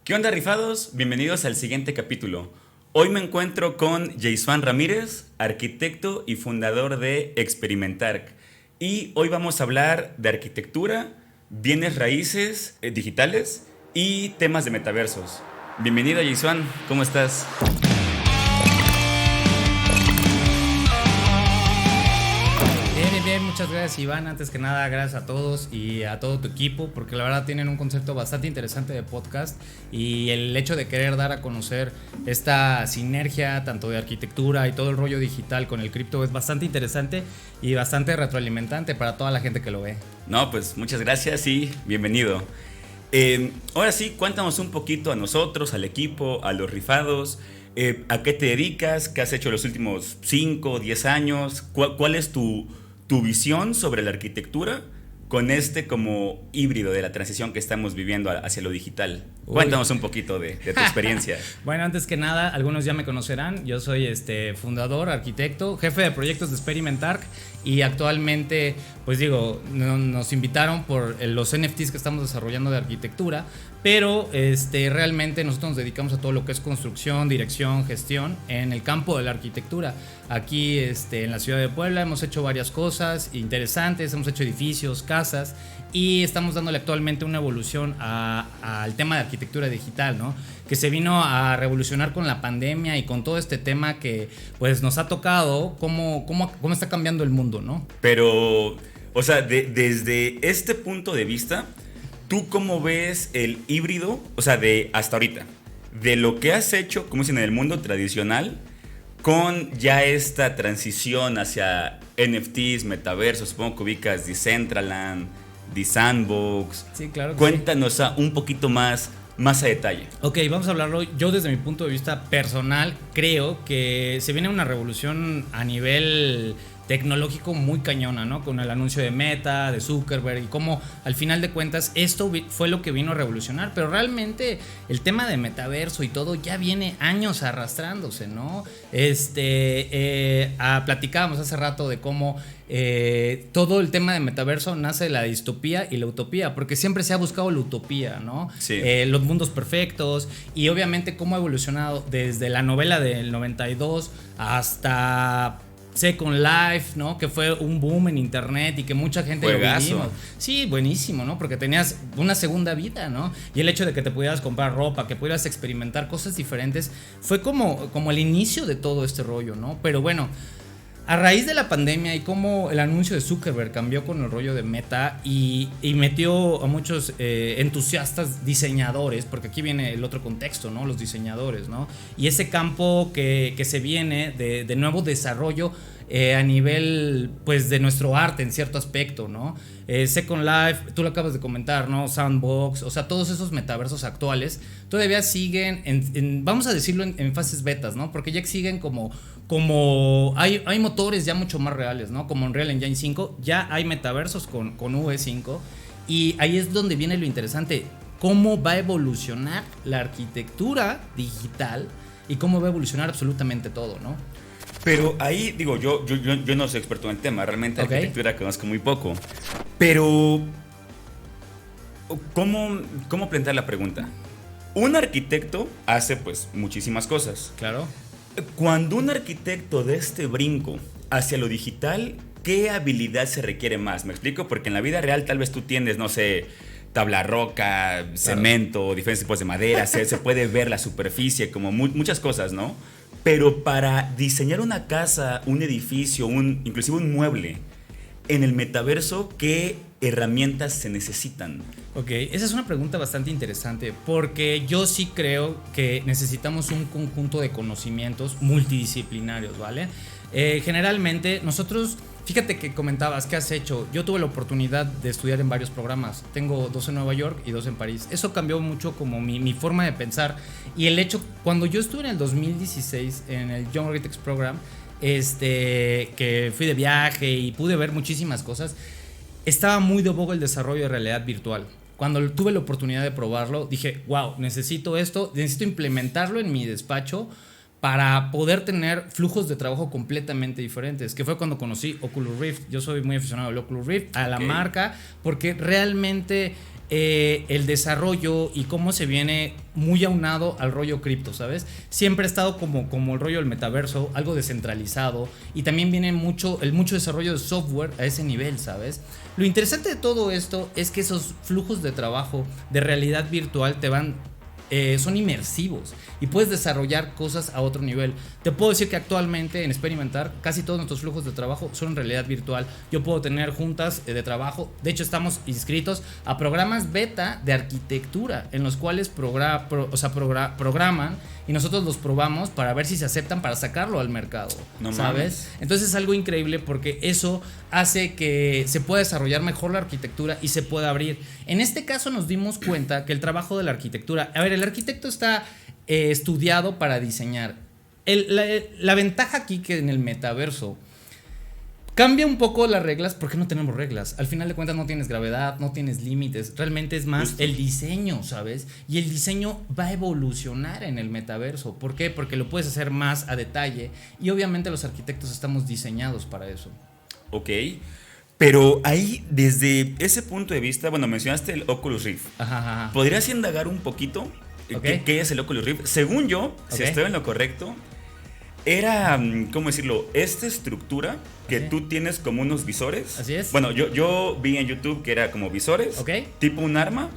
¿Qué onda, rifados? Bienvenidos al siguiente capítulo. Hoy me encuentro con Yeisfan Ramírez, arquitecto y fundador de Experimentarc. Y hoy vamos a hablar de arquitectura, bienes raíces digitales y temas de metaversos. Bienvenido, Yeisfan, ¿cómo estás? Bien, muchas gracias, Iván. Antes que nada, gracias a todos y a todo tu equipo, porque la verdad tienen un concepto bastante interesante de podcast y el hecho de querer dar a conocer esta sinergia tanto de arquitectura y todo el rollo digital con el cripto es bastante interesante y bastante retroalimentante para toda la gente que lo ve. No, pues muchas gracias y bienvenido. Ahora sí, cuéntanos un poquito a nosotros, al equipo, a los rifados. ¿A qué te dedicas? ¿Qué has hecho los últimos 5 o 10 años? ¿Cuál es tu visión sobre la arquitectura con este como híbrido de la transición que estamos viviendo hacia lo digital? Cuéntanos un poquito de tu experiencia. Bueno, antes que nada, algunos ya me conocerán. Yo soy fundador, arquitecto, jefe de proyectos de Experimentarc y actualmente, pues digo, nos invitaron por los NFTs que estamos desarrollando de arquitectura, pero realmente nosotros nos dedicamos a todo lo que es construcción, dirección, gestión en el campo de la arquitectura. Aquí en la ciudad de Puebla hemos hecho varias cosas interesantes, hemos hecho edificios, casas y estamos dándole actualmente una evolución al tema de arquitectura digital, ¿no? Que se vino a revolucionar con la pandemia y con todo este tema que pues nos ha tocado, cómo está cambiando el mundo, ¿no? Pero, o sea, desde este punto de vista, ¿tú cómo ves el híbrido, o sea, de hasta ahorita, de lo que has hecho, como dicen, en el mundo tradicional, con ya esta transición hacia NFTs, metaversos? Supongo que ubicas Decentraland, Sandbox. Sí, claro. Cuéntanos un poquito más a detalle. Ok, vamos a hablarlo. Yo desde mi punto de vista personal creo que se viene una revolución a nivel tecnológico muy cañona, ¿no? Con el anuncio de Meta, de Zuckerberg y cómo al final de cuentas esto fue lo que vino a revolucionar, pero realmente el tema de metaverso y todo ya viene años arrastrándose, ¿no? Platicábamos hace rato de cómo todo el tema de metaverso nace de la distopía y la utopía, porque siempre se ha buscado la utopía, ¿no? Sí. Los mundos perfectos y obviamente cómo ha evolucionado desde la novela del 92 hasta Second Life, ¿no? Que fue un boom en internet y que mucha gente Juegazo. lo vivimos. Sí, buenísimo, ¿no? Porque tenías una segunda vida, ¿no? Y el hecho de que te pudieras comprar ropa, que pudieras experimentar cosas diferentes, fue como el inicio de todo este rollo, ¿no? Pero bueno, a raíz de la pandemia y cómo el anuncio de Zuckerberg cambió con el rollo de Meta y metió a muchos entusiastas diseñadores, porque aquí viene el otro contexto, ¿no? Los diseñadores, ¿no? Y ese campo que se viene de nuevo desarrollo a nivel, pues, de nuestro arte en cierto aspecto, ¿no? Second Life, tú lo acabas de comentar, ¿no? Sandbox, o sea, todos esos metaversos actuales todavía siguen vamos a decirlo, en fases betas, ¿no? Porque ya siguen como hay motores ya mucho más reales, ¿no? Como Unreal Engine 5, ya hay metaversos con UE5 y ahí es donde viene lo interesante, cómo va a evolucionar la arquitectura digital y cómo va a evolucionar absolutamente todo, ¿no? Pero ahí, digo, yo no soy experto en el tema, realmente Okay. arquitectura conozco muy poco. Pero, ¿cómo plantear la pregunta? Un arquitecto hace, pues, muchísimas cosas. Claro. Cuando un arquitecto da este brinco hacia lo digital, ¿qué habilidad se requiere más? ¿Me explico? Porque en la vida real tal vez tú tienes, no sé, tabla roca, cemento, diferentes tipos de madera, se puede ver la superficie, como muchas cosas, ¿no? Pero para diseñar una casa, un edificio, inclusive un mueble, en el metaverso, ¿qué herramientas se necesitan? Ok, esa es una pregunta bastante interesante porque yo sí creo que necesitamos un conjunto de conocimientos multidisciplinarios, ¿vale? Generalmente nosotros, fíjate que comentabas, ¿qué has hecho? Yo tuve la oportunidad de estudiar en varios programas, tengo 2 en Nueva York y 2 en París. Eso cambió mucho como mi forma de pensar y el hecho, cuando yo estuve en el 2016 en el Young Architects Program, que fui de viaje y pude ver muchísimas cosas, estaba muy de boga el desarrollo de realidad virtual. Cuando tuve la oportunidad de probarlo, dije, wow, necesito esto, necesito implementarlo en mi despacho para poder tener flujos de trabajo completamente diferentes, que fue cuando conocí Oculus Rift. Yo soy muy aficionado al Oculus Rift, a la marca, porque realmente el desarrollo y cómo se viene muy aunado al rollo cripto, ¿sabes? Siempre ha estado como el rollo del metaverso, algo descentralizado, y también viene mucho desarrollo de software a ese nivel, ¿sabes? Lo interesante de todo esto es que esos flujos de trabajo de realidad virtual son inmersivos y puedes desarrollar cosas a otro nivel. Te puedo decir que actualmente en Experimentar casi todos nuestros flujos de trabajo son en realidad virtual. Yo puedo tener juntas de trabajo. De hecho, estamos inscritos a programas beta de arquitectura en los cuales programan y nosotros los probamos para ver si se aceptan para sacarlo al mercado. No, ¿sabes? Entonces es algo increíble porque eso hace que se pueda desarrollar mejor la arquitectura y se pueda abrir. En este caso nos dimos cuenta que el trabajo de la arquitectura, a ver, el arquitecto está estudiado para diseñar. La ventaja aquí que en el metaverso cambia un poco las reglas porque no tenemos reglas. Al final de cuentas no tienes gravedad, no tienes límites. Realmente es más el diseño, ¿sabes? Y el diseño va a evolucionar en el metaverso. ¿Por qué? Porque lo puedes hacer más a detalle y obviamente los arquitectos estamos diseñados para eso. Ok, pero ahí desde ese punto de vista, bueno, mencionaste el Oculus Rift. Ajá. ¿Podrías indagar un poquito qué es el Oculus Rift? Según yo, si estoy en lo correcto, era, ¿cómo decirlo? Esta estructura que tú tienes como unos visores. Así es. Bueno, yo vi en YouTube que era como visores, tipo un arma,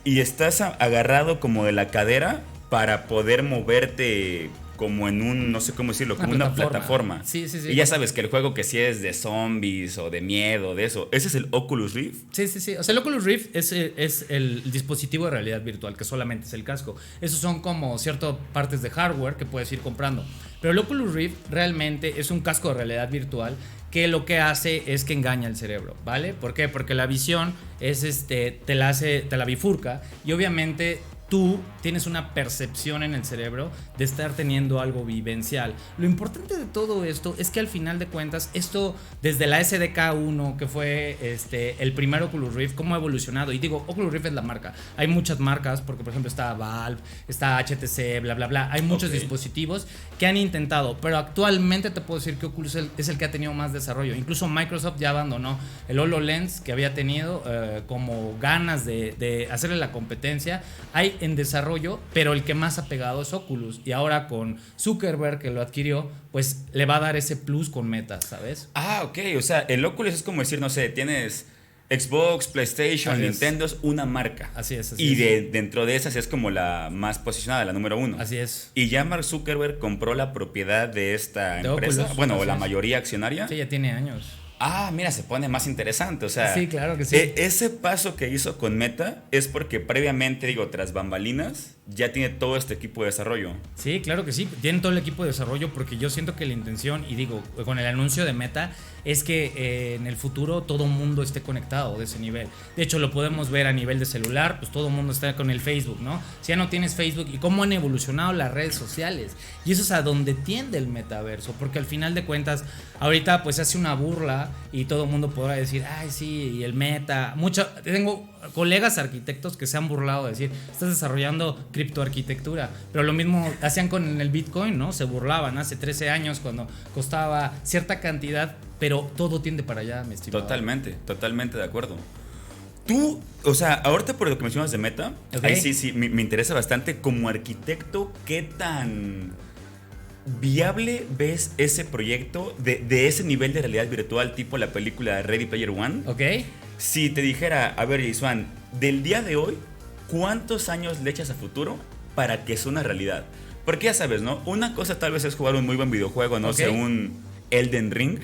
y estás agarrado como de la cadera para poder moverte como en un, no sé cómo decirlo, como una plataforma. Sí. Y ya sabes que el juego que sí es de zombies o de miedo, de eso, ¿ese es el Oculus Rift? Sí. O sea, el Oculus Rift es el dispositivo de realidad virtual, que solamente es el casco. Esos son como ciertas partes de hardware que puedes ir comprando. Pero el Oculus Rift realmente es un casco de realidad virtual que lo que hace es que engaña el cerebro, ¿vale? ¿Por qué? Porque la visión es te la bifurca y obviamente tú tienes una percepción en el cerebro de estar teniendo algo vivencial. Lo importante de todo esto es que al final de cuentas, esto desde la SDK1, que fue el primer Oculus Rift, cómo ha evolucionado. Y digo, Oculus Rift es la marca. Hay muchas marcas, porque por ejemplo está Valve, está HTC, bla, bla, bla. Hay muchos dispositivos que han intentado, pero actualmente te puedo decir que Oculus es el que ha tenido más desarrollo. Incluso Microsoft ya abandonó el HoloLens que había tenido como ganas de hacerle la competencia. Hay en desarrollo, pero el que más ha pegado es Oculus, y ahora con Zuckerberg que lo adquirió, pues le va a dar ese plus con Meta, ¿sabes? Ok, o sea, el Oculus es como decir, no sé, tienes Xbox, PlayStation, Nintendo, es una marca. Así es. Y dentro de esas es como la más posicionada, la número 1. Así es. Y ya Mark Zuckerberg compró la propiedad de esta empresa, Oculus, bueno, o la mayoría accionaria. Sí, ya tiene años. Mira, se pone más interesante, o sea. Sí, claro que sí. Ese paso que hizo con Meta es porque previamente, digo, tras bambalinas, ya tiene todo este equipo de desarrollo. Sí, claro que sí, tienen todo el equipo de desarrollo porque yo siento que la intención, y digo, con el anuncio de Meta, es que en el futuro todo mundo esté conectado de ese nivel. De hecho, lo podemos ver a nivel de celular, pues todo mundo está con el Facebook, ¿no? Si ya no tienes Facebook, y cómo han evolucionado las redes sociales. Y eso es a donde tiende el metaverso, porque al final de cuentas, ahorita pues se hace una burla y todo el mundo podrá decir, ay sí, y el Meta. Tengo colegas arquitectos que se han burlado de decir, estás desarrollando criptoarquitectura, pero lo mismo hacían con el Bitcoin, ¿no? Se burlaban hace 13 años cuando costaba cierta cantidad, pero todo tiende para allá, mi estimado. Totalmente de acuerdo. Tú, o sea, ahorita por lo que mencionas de Meta, ahí sí, me interesa bastante como arquitecto, ¿qué tan viable ves ese proyecto de ese nivel de realidad virtual tipo la película Ready Player One? Si te dijera, a ver, Isuan, del día de hoy, ¿cuántos años le echas a futuro para que sea una realidad? Porque ya sabes, ¿no? Una cosa tal vez es jugar un muy buen videojuego, no sé, un Elden Ring.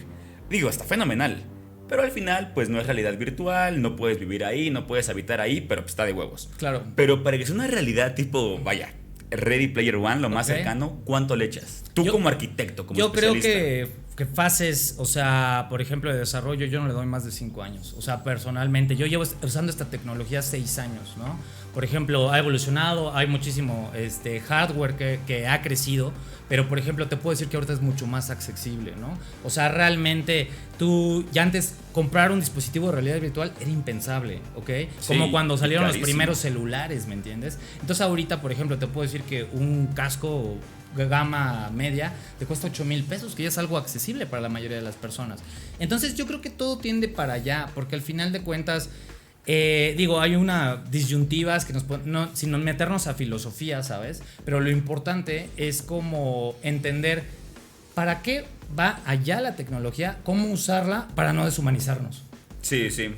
Digo, está fenomenal. Pero al final, pues no es realidad virtual, no puedes vivir ahí, no puedes habitar ahí, pero pues está de huevos. Claro. Pero para que sea una realidad tipo, vaya, Ready Player One, lo más cercano, ¿cuánto le echas? Tú como arquitecto, como especialista. Yo creo que fases, o sea, por ejemplo, de desarrollo, yo no le doy más de 5 años. O sea, personalmente, yo llevo usando esta tecnología 6 años, ¿no? Por ejemplo, ha evolucionado, hay muchísimo hardware que ha crecido, pero por ejemplo te puedo decir que ahorita es mucho más accesible, ¿no? O sea, realmente tú ya antes comprar un dispositivo de realidad virtual era impensable, ¿ok? Como Sí, cuando salieron los carísimo. primeros celulares, ¿me entiendes? Entonces ahorita, por ejemplo, te puedo decir que un casco gama media te cuesta 8,000 pesos, que ya es algo accesible para la mayoría de las personas. Entonces yo creo que todo tiende para allá, porque al final de cuentas hay una disyuntivas que sin meternos a filosofía, ¿sabes? Pero lo importante es como entender para qué va allá la tecnología, cómo usarla para no deshumanizarnos. Sí, sí.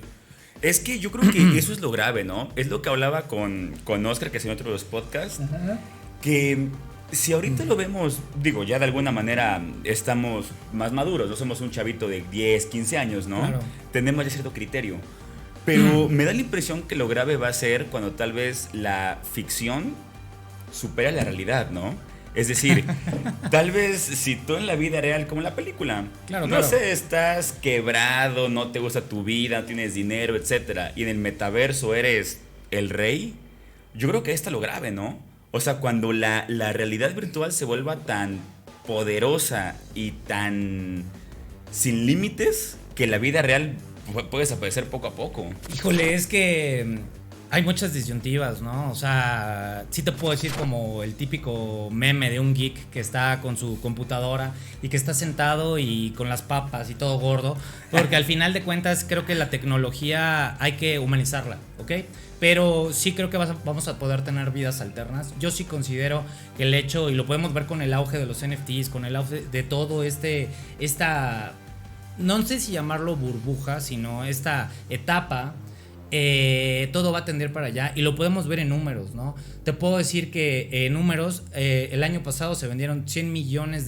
Es que yo creo que eso es lo grave, ¿no? Es lo que hablaba con Oscar, que es en otro de los podcasts, que si ahorita lo vemos, ya de alguna manera estamos más maduros, no somos un chavito de 10, 15 años, ¿no? Claro. Tenemos ya cierto criterio. Pero me da la impresión que lo grave va a ser cuando tal vez la ficción supera la realidad, ¿no? Es decir, tal vez si tú en la vida real, como en la película, no sé, estás quebrado, no te gusta tu vida, no tienes dinero, etcétera, y en el metaverso eres el rey, yo creo que ahí está lo grave, ¿no? O sea, cuando la realidad virtual se vuelva tan poderosa y tan sin límites que la vida real puede desaparecer poco a poco. Híjole, es que hay muchas disyuntivas, ¿no? O sea, sí te puedo decir como el típico meme de un geek que está con su computadora y que está sentado y con las papas y todo gordo, porque al final de cuentas creo que la tecnología hay que humanizarla, ¿ok? Pero sí creo que vamos a poder tener vidas alternas. Yo sí considero que el hecho, y lo podemos ver con el auge de los NFTs, con el auge de todo esta, no sé si llamarlo burbuja, sino esta etapa, todo va a tender para allá y lo podemos ver en números, ¿no? Te puedo decir que en números, el año pasado se vendieron $100 millones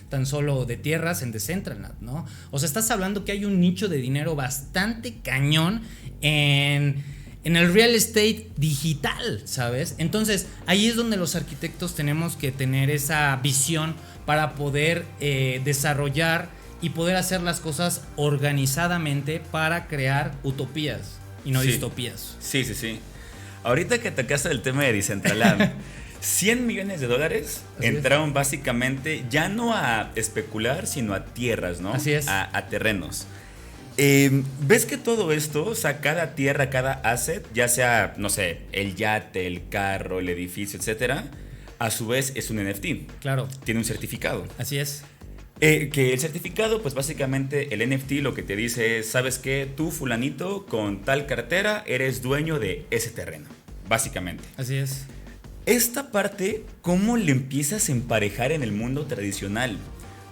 tan solo de tierras en Decentraland, ¿no? O sea, estás hablando que hay un nicho de dinero bastante cañón en el real estate digital, ¿sabes? Entonces, ahí es donde los arquitectos tenemos que tener esa visión para poder desarrollar y poder hacer las cosas organizadamente para crear utopías y no distopías. Sí. Ahorita que tocaste el tema de Decentraland, $100 millones entraron básicamente ya no a especular, sino a tierras, ¿no? Así es. A terrenos. ¿Ves que todo esto, o sea, cada tierra, cada asset, ya sea, no sé, el yate, el carro, el edificio, etcétera, a su vez es un NFT? Claro. Tiene un certificado. Así es. Que el certificado, pues básicamente el NFT lo que te dice es, ¿sabes qué? Tú, fulanito, con tal cartera, eres dueño de ese terreno, básicamente. Así es. Esta parte, ¿cómo le empiezas a emparejar en el mundo tradicional?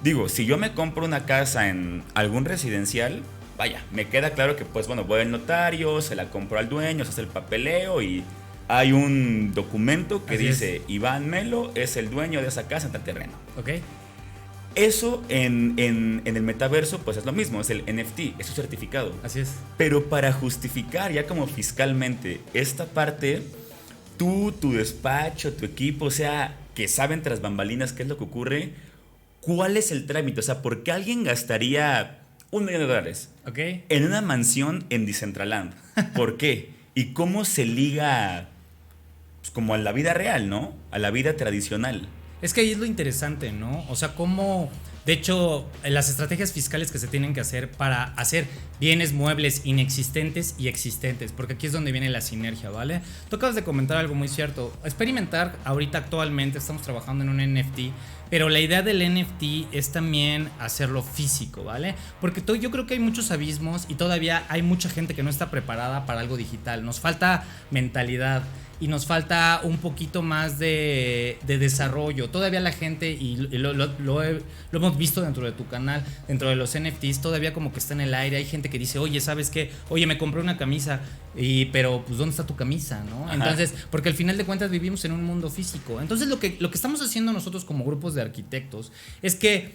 Digo, si yo me compro una casa en algún residencial, vaya, me queda claro que, pues bueno, voy al notario, se la compro al dueño, se hace el papeleo y hay un documento que dice, Iván Melo es el dueño de esa casa en tal terreno. Ok. Eso en el metaverso pues es lo mismo, es el NFT, es un certificado. Así es. Pero para justificar ya como fiscalmente esta parte, tú, tu despacho, tu equipo, o sea, que saben tras bambalinas qué es lo que ocurre, ¿cuál es el trámite? O sea, ¿por qué alguien gastaría $1 millón okay, en una mansión en Decentraland? ¿Por qué? ¿Y cómo se liga pues, como a la vida real, ¿no? A la vida tradicional. Es que ahí es lo interesante, ¿no? O sea, cómo, de hecho, las estrategias fiscales que se tienen que hacer para hacer bienes muebles inexistentes y existentes, porque aquí es donde viene la sinergia, ¿vale? Tú acabas de comentar algo muy cierto. Experimentar, ahorita actualmente estamos trabajando en un NFT, pero la idea del NFT es también hacerlo físico, ¿vale? Porque yo creo que hay muchos abismos y todavía hay mucha gente que no está preparada para algo digital. Nos falta mentalidad y nos falta un poquito más de desarrollo. Todavía la gente, y lo hemos visto dentro de tu canal, dentro de los NFTs, todavía como que está en el aire. Hay gente que dice, oye, ¿sabes qué? Oye, me compré una camisa, pero pues ¿dónde está tu camisa? ¿No? Ajá. Entonces, porque al final de cuentas vivimos en un mundo físico. Entonces lo que estamos haciendo nosotros como grupos de arquitectos es que,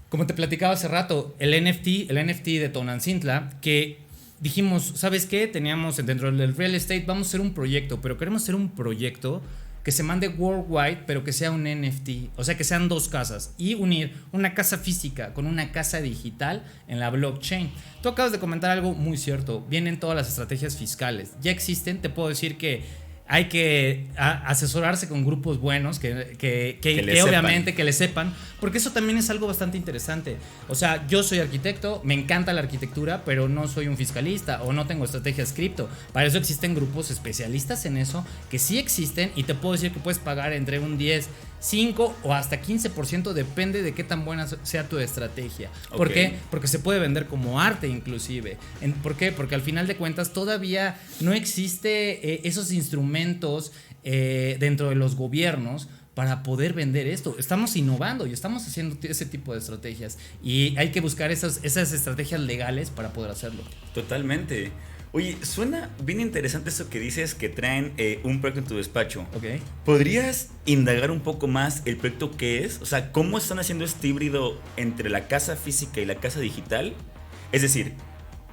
como te platicaba hace rato, el NFT de Tonantzintla, que dijimos, ¿sabes qué? Teníamos dentro del real estate, vamos a hacer un proyecto, pero queremos hacer un proyecto que se mande worldwide, pero que sea un NFT, o sea, que sean dos casas, y unir una casa física con una casa digital en la blockchain. Tú acabas de comentar algo muy cierto, vienen todas las estrategias fiscales, ya existen, te puedo decir que hay que asesorarse con grupos buenos que obviamente que le sepan, porque eso también es algo bastante interesante. O sea, yo soy arquitecto, me encanta la arquitectura, pero no soy un fiscalista o no tengo estrategias cripto. Para eso existen grupos especialistas en eso, que sí existen, y te puedo decir que puedes pagar entre un 10, 5 o hasta 15%, depende de qué tan buena sea tu estrategia. ¿Por qué? Porque se puede vender como arte inclusive. ¿Por qué? Porque al final de cuentas todavía no existe esos instrumentos dentro de los gobiernos para poder vender esto. Estamos innovando y estamos haciendo ese tipo de estrategias, y hay que buscar esas estrategias legales para poder hacerlo. Totalmente. Oye, suena bien interesante eso que dices, que traen un proyecto en tu despacho. Okay. ¿Podrías indagar un poco más el proyecto qué es? O sea, ¿cómo están haciendo este híbrido entre la casa física y la casa digital? Es decir,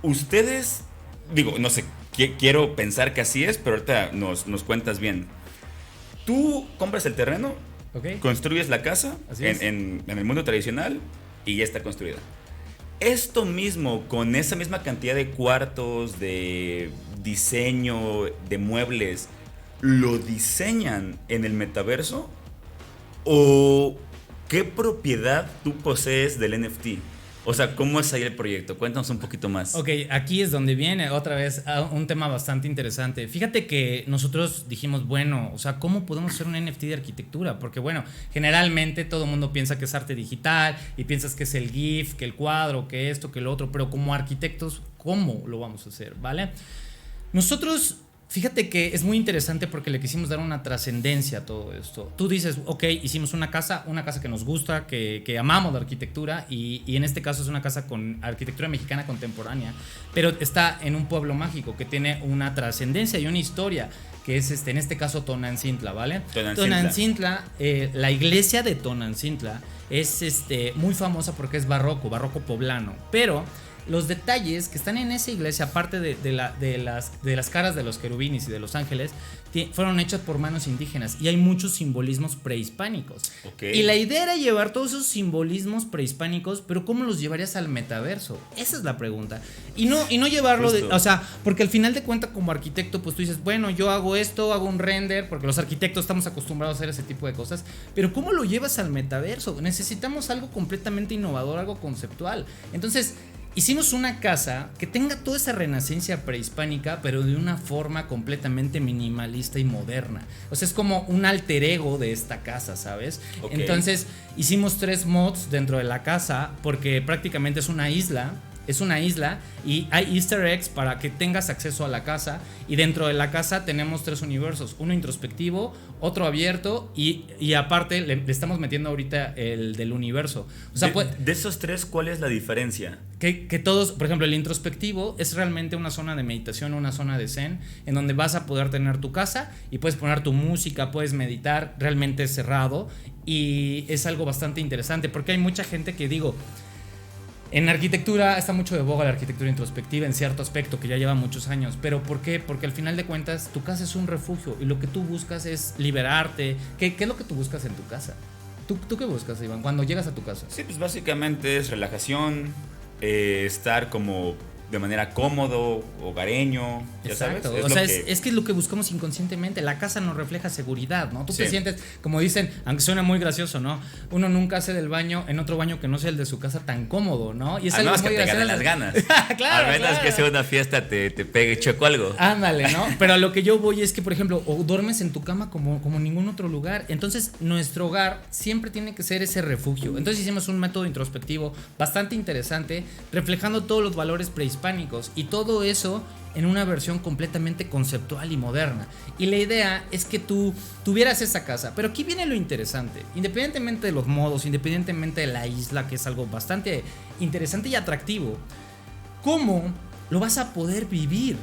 ustedes, digo, no sé, quiero pensar que así es, pero ahorita nos cuentas bien. Tú compras el terreno, okay, construyes la casa en el mundo tradicional y ya está construida. Esto mismo, con esa misma cantidad de cuartos, de diseño, de muebles, ¿lo diseñan en el metaverso? ¿O qué propiedad tú posees del NFT? O sea, ¿cómo es ahí el proyecto? Cuéntanos un poquito más. Ok, aquí es donde viene otra vez un tema bastante interesante. Fíjate que nosotros dijimos, bueno, o sea, ¿cómo podemos hacer un NFT de arquitectura? Porque bueno, generalmente todo el mundo piensa que es arte digital y piensas que es el GIF, que el cuadro, que esto, que lo otro, pero como arquitectos, ¿cómo lo vamos a hacer? ¿Vale? Nosotros... Fíjate que es muy interesante porque le quisimos dar una trascendencia a todo esto. Tú dices, ok, hicimos una casa que nos gusta, que amamos la arquitectura, y en este caso es una casa con arquitectura mexicana contemporánea, pero está en un pueblo mágico que tiene una trascendencia y una historia, que es en este caso Tonantzintla, ¿vale? Tonantzintla, la iglesia de Tonantzintla es muy famosa porque es barroco poblano, pero... Los detalles que están en esa iglesia, aparte de las caras de los querubines y de los ángeles, fueron hechos por manos indígenas, y hay muchos simbolismos prehispánicos. Okay. Y la idea era llevar todos esos simbolismos prehispánicos, pero ¿cómo los llevarías al metaverso? Esa es la pregunta. Y no llevarlo o sea, porque al final de cuentas como arquitecto, pues tú dices, bueno, yo hago esto, hago un render, porque los arquitectos estamos acostumbrados a hacer ese tipo de cosas, pero ¿cómo lo llevas al metaverso? Necesitamos algo completamente innovador, algo conceptual. Entonces... hicimos una casa que tenga toda esa renacencia prehispánica, pero de una forma completamente minimalista y moderna. O sea, es como un alter ego de esta casa, ¿sabes? Okay. Entonces, hicimos 3 mods dentro de la casa, porque prácticamente es una isla y hay easter eggs para que tengas acceso a la casa, y dentro de la casa tenemos 3 universos, uno introspectivo, otro abierto y aparte le estamos metiendo ahorita el del universo. O sea, de esos 3, ¿cuál es la diferencia? Que todos, por ejemplo, el introspectivo es realmente una zona de meditación, una zona de zen, en donde vas a poder tener tu casa y puedes poner tu música, puedes meditar, realmente cerrado, y es algo bastante interesante porque hay mucha gente que en arquitectura está mucho de boga la arquitectura introspectiva en cierto aspecto que ya lleva muchos años, pero ¿por qué? Porque al final de cuentas tu casa es un refugio y lo que tú buscas es liberarte. ¿Qué es lo que tú buscas en tu casa? ¿Tú qué buscas, Iván, cuando llegas a tu casa? Sí, pues básicamente es relajación, estar como de manera cómodo, hogareño, ya exacto, sabes. O sea, es que es lo que buscamos inconscientemente. La casa nos refleja seguridad, ¿no? Tú te sientes, como dicen, aunque suena muy gracioso, ¿no? Uno nunca hace del baño en otro baño que no sea el de su casa tan cómodo, ¿no? Y es algo muy que te ganen las ganas. Claro, al menos que sea una fiesta te pegue choco algo. Ándale, ¿no? Pero a lo que yo voy es que, por ejemplo, o duermes en tu cama como ningún otro lugar. Entonces, nuestro hogar siempre tiene que ser ese refugio. Entonces hicimos un método introspectivo bastante interesante, reflejando todos los valores prehispánicos, y todo eso en una versión completamente conceptual y moderna. Y la idea es que tú tuvieras esa casa. Pero aquí viene lo interesante. Independientemente de los modos, independientemente de la isla, que es algo bastante interesante y atractivo, ¿cómo lo vas a poder vivir?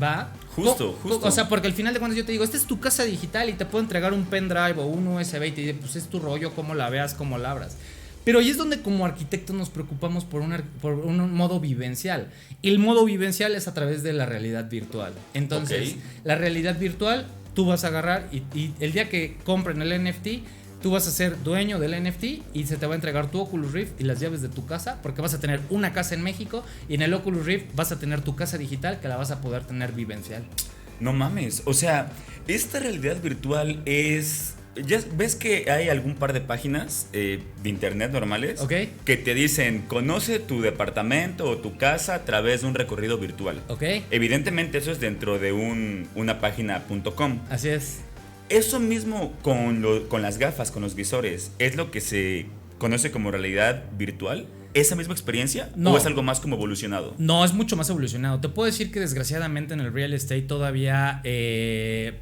¿Va? Justo. O sea, porque al final de cuentas yo te digo, esta es tu casa digital y te puedo entregar un pendrive o un USB y te digo, pues es tu rollo, cómo la veas, cómo la abras. Pero ahí es donde como arquitectos nos preocupamos por un modo vivencial. Y el modo vivencial es a través de la realidad virtual. Entonces, la realidad virtual, tú vas a agarrar y el día que compren el NFT, tú vas a ser dueño del NFT y se te va a entregar tu Oculus Rift y las llaves de tu casa, porque vas a tener una casa en México y en el Oculus Rift vas a tener tu casa digital que la vas a poder tener vivencial. No mames, o sea, esta realidad virtual es... ¿Ya ves que hay algún par de páginas de internet normales? Ok. Que te dicen, conoce tu departamento o tu casa a través de un recorrido virtual. Ok. Evidentemente eso es dentro de una página .com. Así es. Eso mismo con las gafas, con los visores, ¿es lo que se conoce como realidad virtual? ¿Esa misma experiencia? No. ¿O es algo más como evolucionado? No, es mucho más evolucionado. Te puedo decir que desgraciadamente en el real estate todavía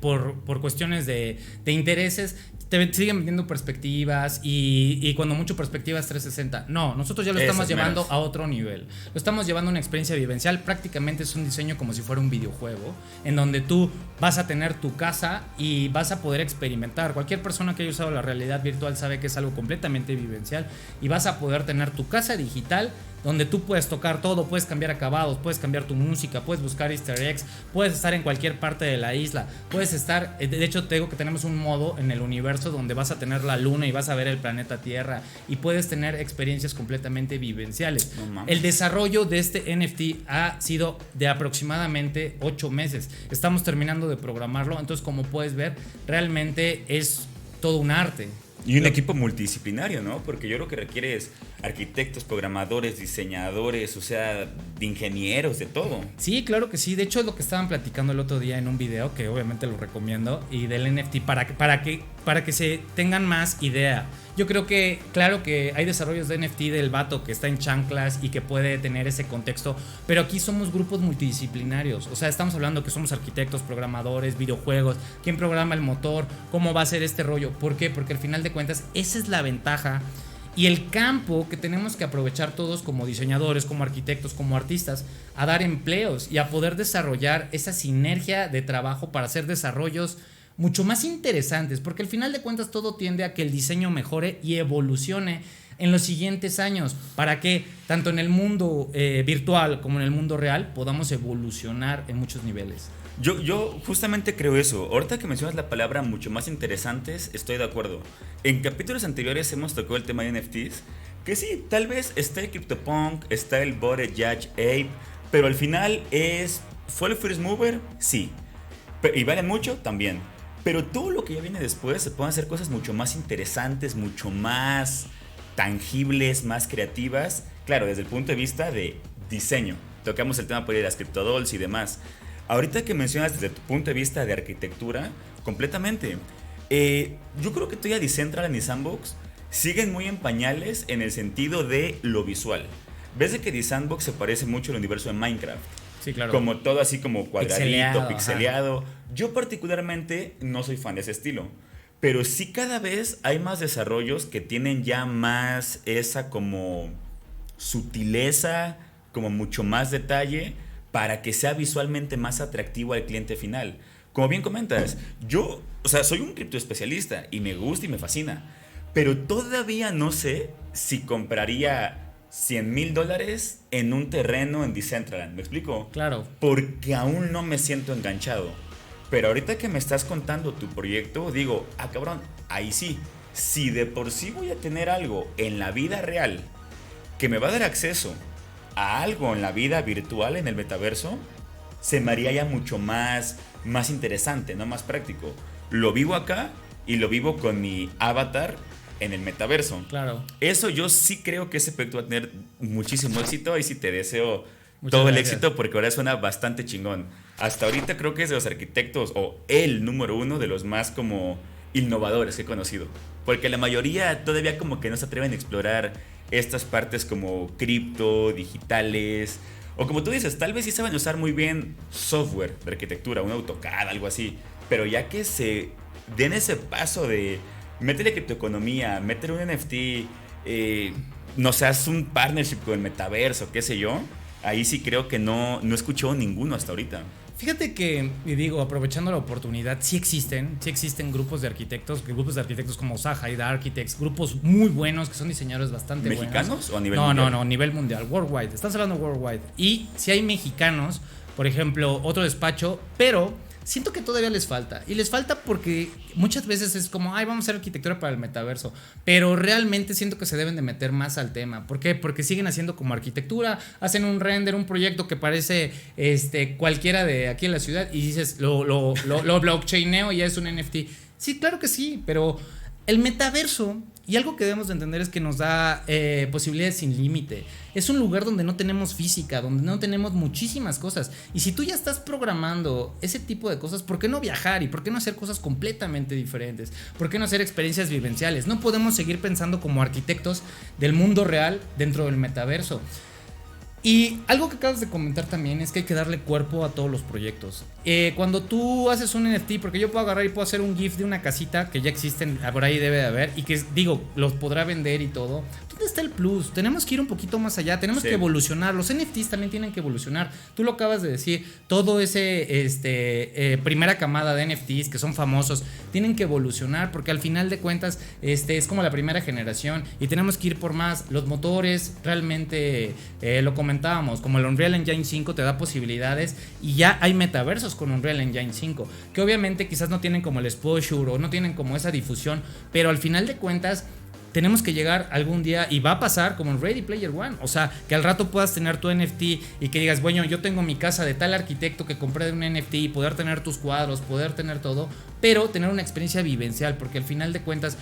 por cuestiones de intereses te siguen vendiendo perspectivas y cuando mucho perspectivas 360. No, nosotros ya lo estamos llevando a otro nivel. Lo estamos llevando a una experiencia vivencial. Prácticamente es un diseño como si fuera un videojuego en donde tú vas a tener tu casa y vas a poder experimentar. Cualquier persona que haya usado la realidad virtual sabe que es algo completamente vivencial y vas a poder tener tu casa digital donde tú puedes tocar todo, puedes cambiar acabados, puedes cambiar tu música, puedes buscar easter eggs, puedes estar en cualquier parte de la isla, puedes estar, de hecho te digo que tenemos un modo en el universo donde vas a tener la luna y vas a ver el planeta Tierra y puedes tener experiencias completamente vivenciales. No, el desarrollo de este NFT ha sido de aproximadamente 8 meses, estamos terminando de programarlo, entonces como puedes ver, realmente es todo un arte. Y un equipo multidisciplinario, ¿no? Porque yo lo que requiere es arquitectos, programadores, diseñadores, o sea, de ingenieros, de todo. Sí, claro que sí. De hecho, es lo que estaban platicando el otro día en un video, que obviamente lo recomiendo, y del NFT, para que se tengan más idea. Yo creo que, claro que hay desarrollos de NFT del vato que está en chanclas y que puede tener ese contexto, pero aquí somos grupos multidisciplinarios. O sea, estamos hablando que somos arquitectos, programadores, videojuegos, quién programa el motor, cómo va a ser este rollo. ¿Por qué? Porque al final de cuentas, esa es la ventaja y el campo que tenemos que aprovechar todos como diseñadores, como arquitectos, como artistas, a dar empleos y a poder desarrollar esa sinergia de trabajo para hacer desarrollos mucho más interesantes, porque al final de cuentas todo tiende a que el diseño mejore y evolucione en los siguientes años, para que tanto en el mundo virtual como en el mundo real podamos evolucionar en muchos niveles. Yo justamente creo eso. Ahorita que mencionas la palabra mucho más interesantes, estoy de acuerdo. En capítulos anteriores hemos tocado el tema de NFTs, que sí, tal vez está el CryptoPunk, está el Bored Judge Ape, pero al final ¿fue el first mover? Sí. ¿Y valen mucho? También. Pero todo lo que ya viene después se pueden hacer cosas mucho más interesantes, mucho más tangibles, más creativas. Claro, desde el punto de vista de diseño. Tocamos el tema por las criptodolls y demás. Ahorita que mencionas desde tu punto de vista de arquitectura, completamente. Yo creo que todavía Decentraland y Sandbox siguen muy en pañales en el sentido de lo visual. Ves de que The Sandbox se parece mucho al universo de Minecraft. Sí, claro. Como todo así como cuadradito, pixeleado. Ajá. Yo particularmente no soy fan de ese estilo. Pero sí cada vez hay más desarrollos que tienen ya más esa como sutileza, como mucho más detalle, para que sea visualmente más atractivo al cliente final. Como bien comentas, yo, o sea, soy un criptoespecialista y me gusta y me fascina. Pero todavía no sé si compraría $100,000 en un terreno en Decentraland. ¿Me explico? Claro. Porque aún no me siento enganchado. Pero ahorita que me estás contando tu proyecto, digo, cabrón, ahí sí. Si de por sí voy a tener algo en la vida real que me va a dar acceso a algo en la vida virtual, en el metaverso, se me haría ya mucho más interesante, ¿no? Más práctico. Lo vivo acá y lo vivo con mi avatar en el metaverso. Claro. Eso yo sí creo que ese proyecto va a tener muchísimo éxito y sí te deseo Muchas todo gracias. el éxito porque ahora suena bastante chingón. Hasta ahorita creo que es de los arquitectos o el número uno de los más como innovadores que he conocido. Porque la mayoría todavía como que no se atreven a explorar estas partes como cripto, digitales. O como tú dices, tal vez sí saben usar muy bien software de arquitectura, un AutoCAD, algo así. Pero ya que se den ese paso de métele criptoeconomía, métele un NFT, no sé, haz un partnership con el metaverso, qué sé yo. Ahí sí creo que no escuchó ninguno hasta ahorita. Fíjate que, y digo, aprovechando la oportunidad, sí existen grupos de arquitectos como Sahaida Architects, grupos muy buenos que son diseñadores bastante buenos. ¿Mexicanos o a nivel mundial? No, a nivel mundial, worldwide. Estás hablando worldwide. Y si hay mexicanos, por ejemplo, otro despacho, pero siento que todavía les falta. Y les falta porque muchas veces es como, ay, vamos a hacer arquitectura para el metaverso. Pero realmente siento que se deben de meter más al tema. ¿Por qué? Porque siguen haciendo como arquitectura, hacen un render, un proyecto que parece cualquiera de aquí en la ciudad y dices, lo blockchaineo y ya es un NFT. Sí, claro que sí, pero el metaverso, y algo que debemos de entender es que nos da posibilidades sin límite. Es un lugar donde no tenemos física, donde no tenemos muchísimas cosas. Y si tú ya estás programando ese tipo de cosas, ¿por qué no viajar? ¿Y por qué no hacer cosas completamente diferentes? ¿Por qué no hacer experiencias vivenciales? No podemos seguir pensando como arquitectos del mundo real dentro del metaverso. Y algo que acabas de comentar también es que hay que darle cuerpo a todos los proyectos. Cuando tú haces un NFT, porque yo puedo agarrar y puedo hacer un GIF de una casita que ya existen, por ahí debe de haber, y que digo, los podrá vender y todo. ¿Dónde está el plus? Tenemos que ir un poquito más allá, tenemos que evolucionar. Los NFTs también tienen que evolucionar. Tú lo acabas de decir, todo ese primera camada de NFTs que son famosos, tienen que evolucionar porque al final de cuentas es como la primera generación y tenemos que ir por más. Los motores realmente lo comentábamos, como el Unreal Engine 5 te da posibilidades y ya hay metaversos con Unreal Engine 5 que obviamente quizás no tienen como el exposure o no tienen como esa difusión, pero al final de cuentas tenemos que llegar algún día y va a pasar como en Ready Player One, o sea, que al rato puedas tener tu NFT y que digas, bueno, yo tengo mi casa de tal arquitecto que compré de un NFT y poder tener tus cuadros, poder tener todo, pero tener una experiencia vivencial, porque al final de cuentas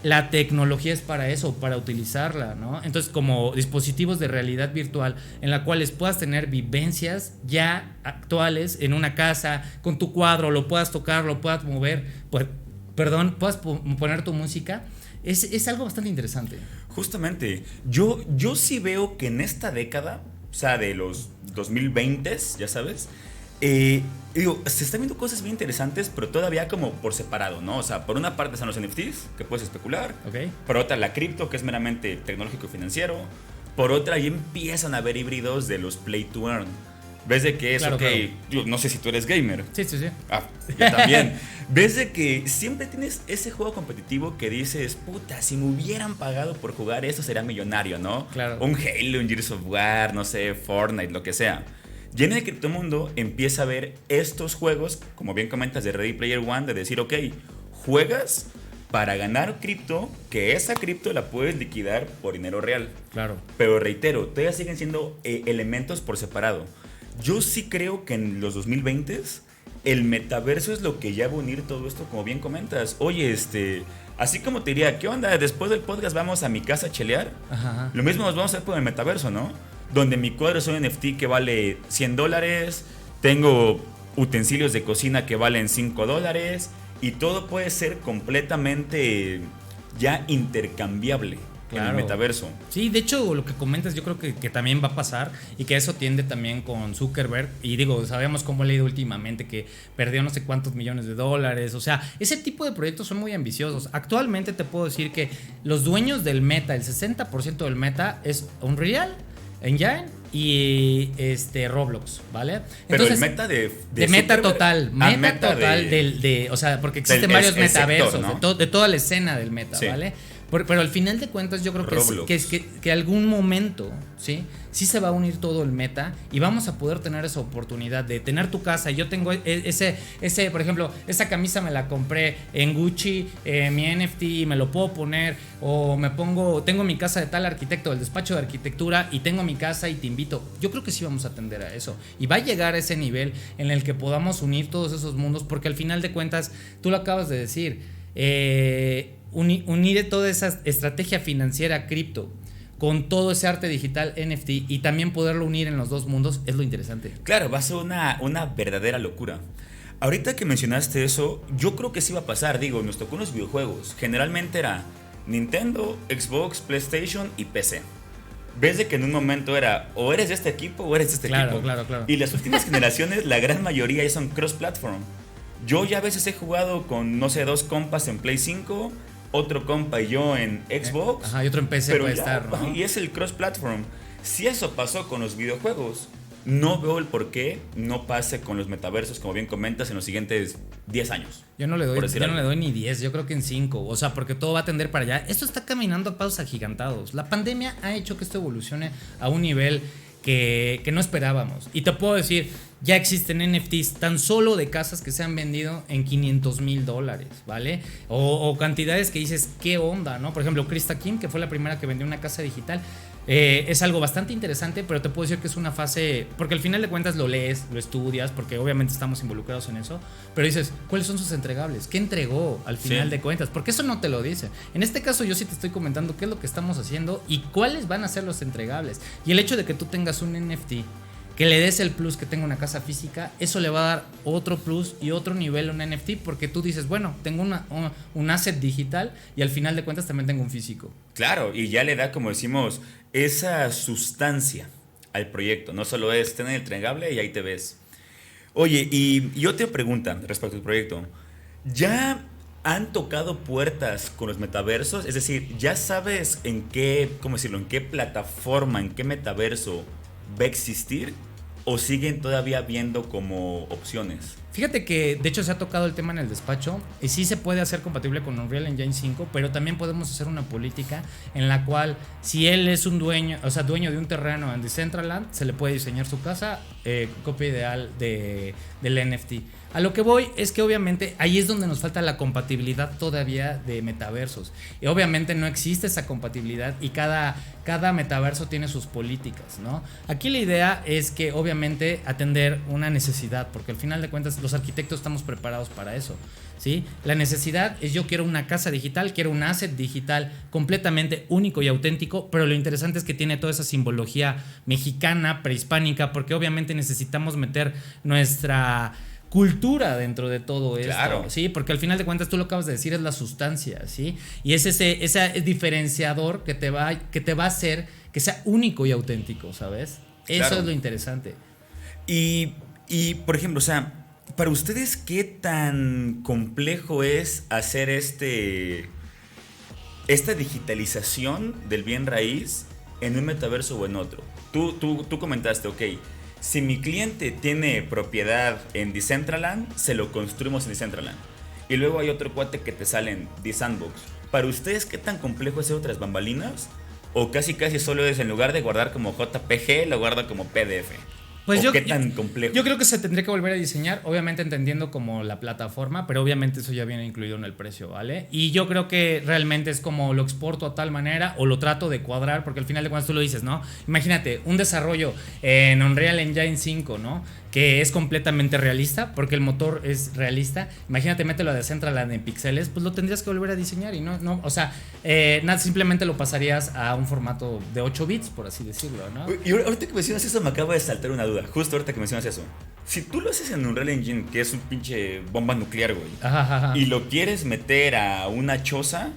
la tecnología es para eso, para utilizarla, ¿no? Entonces, como dispositivos de realidad virtual en la cuales puedas tener vivencias ya actuales en una casa, con tu cuadro, lo puedas tocar, lo puedas mover, puedas poner tu música. Es algo bastante interesante. Justamente, yo sí veo que en esta década, o sea, de los 2020s, ya sabes, digo, se están viendo cosas bien interesantes, pero todavía como por separado, ¿no? O sea, por una parte están los NFTs, que puedes especular. Okay. Por otra, la cripto, que es meramente tecnológico y financiero. Por otra, ahí empiezan a haber híbridos de los play to earn. ¿Ves de que es claro, claro. Yo no sé si tú eres gamer. Sí. Ah, yo también. ¿Ves de que siempre tienes ese juego competitivo que dices, puta, si me hubieran pagado por jugar esto sería millonario, ¿no? Claro. Un Halo, un Gears of War, no sé, Fortnite, lo que sea. Y en el criptomundo empieza a ver estos juegos, como bien comentas de Ready Player One, de decir, ok, juegas para ganar cripto, que esa cripto la puedes liquidar por dinero real. Claro. Pero reitero, todavía siguen siendo elementos por separado. Yo sí creo que en los 2020s el metaverso es lo que ya va a unir todo esto, como bien comentas. Oye, así como te diría, ¿qué onda? Después del podcast vamos a mi casa a chelear. Ajá. Lo mismo nos vamos a hacer con el metaverso, ¿no? Donde mi cuadro es un NFT que vale $100, tengo utensilios de cocina que valen $5 y todo puede ser completamente ya intercambiable. Claro. En el metaverso. Sí, de hecho, lo que comentas yo creo que también va a pasar y que eso tiende también con Zuckerberg. Y digo, sabemos cómo he leído últimamente que perdió no sé cuántos millones de dólares. O sea, ese tipo de proyectos son muy ambiciosos. Actualmente te puedo decir que los dueños del Meta, el 60% del Meta es Unreal Engine y Roblox, ¿vale? Pero el meta de meta total, meta total o sea, porque existen varios metaversos, sector, ¿no? de toda la escena del meta, sí. ¿Vale? Pero al final de cuentas yo creo que algún momento, ¿sí? Sí se va a unir todo el meta y vamos a poder tener esa oportunidad de tener tu casa. Yo tengo ese por ejemplo, esa camisa me la compré en Gucci, mi NFT, y me lo puedo poner, o tengo mi casa de tal arquitecto, el despacho de arquitectura, y tengo mi casa y te invito. Yo creo que sí vamos a atender a eso y va a llegar a ese nivel en el que podamos unir todos esos mundos, porque al final de cuentas, tú lo acabas de decir, unir toda esa estrategia financiera cripto con todo ese arte digital NFT y también poderlo unir en los dos mundos es lo interesante. Claro, va a ser una verdadera locura. Ahorita que mencionaste eso, yo creo que sí va a pasar. Digo, nos tocó unos videojuegos. Generalmente era Nintendo, Xbox, PlayStation y PC. Ves de que en un momento era o eres de este equipo o eres de este equipo. Claro. Y las últimas generaciones, la gran mayoría ya son cross-platform. Yo ya a veces he jugado con, no sé, 2 compas en Play 5, otro compa y yo en Xbox. Ajá, y otro en PC pero puede ya, estar, ¿no? Y es el cross-platform. Si eso pasó con los videojuegos, no veo el por qué no pase con los metaversos, como bien comentas, en los siguientes 10 años. Yo no le doy ni 10, yo creo que en 5. O sea, porque todo va a tender para allá. Esto está caminando a pasos agigantados. La pandemia ha hecho que esto evolucione a un nivel que no esperábamos. Y te puedo decir, ya existen NFTs tan solo de casas que se han vendido en $500,000, ¿vale? O cantidades que dices, ¿qué onda, no? Por ejemplo, Krista Kim, que fue la primera que vendió una casa digital. Es algo bastante interesante, pero te puedo decir que es una fase, porque al final de cuentas lo lees, lo estudias, porque obviamente estamos involucrados en eso, pero dices, ¿cuáles son sus entregables? ¿Qué entregó al final de cuentas? Porque eso no te lo dice. En este caso yo sí te estoy comentando qué es lo que estamos haciendo y cuáles van a ser los entregables. Y el hecho de que tú tengas un NFT, que le des el plus que tenga una casa física, eso le va a dar otro plus y otro nivel a un NFT, porque tú dices, bueno, tengo un asset digital y al final de cuentas también tengo un físico. Claro, y ya le da, como decimos, esa sustancia al proyecto. No solo es tener el entregable y ahí te ves. Oye, y otra pregunta respecto al proyecto. ¿Ya han tocado puertas con los metaversos? Es decir, ¿ya sabes en qué, cómo decirlo, en qué plataforma, en qué metaverso va a existir? ¿O siguen todavía viendo como opciones? Fíjate que de hecho se ha tocado el tema en el despacho y sí se puede hacer compatible con Unreal Engine 5, pero también podemos hacer una política en la cual si él es un dueño, o sea, dueño de un terreno en Decentraland, se le puede diseñar su casa, copia ideal del NFT. A lo que voy es que obviamente ahí es donde nos falta la compatibilidad todavía de metaversos. Y obviamente no existe esa compatibilidad y cada metaverso tiene sus políticas, ¿no? Aquí la idea es que obviamente atender una necesidad, porque al final de cuentas los arquitectos estamos preparados para eso, ¿sí? La necesidad es yo quiero una casa digital, quiero un asset digital completamente único y auténtico, pero lo interesante es que tiene toda esa simbología mexicana, prehispánica, porque obviamente necesitamos meter nuestra cultura dentro de todo esto, claro. ¿sí? Porque al final de cuentas tú lo acabas de decir, es la sustancia, ¿sí? Y es ese diferenciador que te va a hacer que sea único y auténtico, ¿sabes? Eso Claro. es lo interesante. Y por ejemplo, o sea, para ustedes, ¿qué tan complejo es hacer esta digitalización del bien raíz en un metaverso o en otro? Tú comentaste, ok, si mi cliente tiene propiedad en Decentraland, se lo construimos en Decentraland. Y luego hay otro cuate que te sale en The-Sandbox. Para ustedes, ¿qué tan complejo es hacer otras bambalinas? ¿O casi solo es, en lugar de guardar como JPG, lo guarda como PDF? Pues ¿O qué tan complejo? Yo creo que se tendría que volver a diseñar, obviamente entendiendo como la plataforma, pero obviamente eso ya viene incluido en el precio, ¿vale? Y yo creo que realmente es como lo exporto a tal manera o lo trato de cuadrar, porque al final de cuentas tú lo dices, ¿no? Imagínate, un desarrollo en Unreal Engine 5, ¿no? Que es completamente realista, porque el motor es realista. Imagínate, mételo a Decentraland en píxeles, pues lo tendrías que volver a diseñar y no, o sea, nada, simplemente lo pasarías a un formato de 8 bits, por así decirlo, ¿no? Y ahorita que mencionas eso me acaba de saltar una duda. Justo ahorita que mencionas eso. Si tú lo haces en Unreal Engine, que es un pinche bomba nuclear, güey, Ajá. y lo quieres meter a una choza,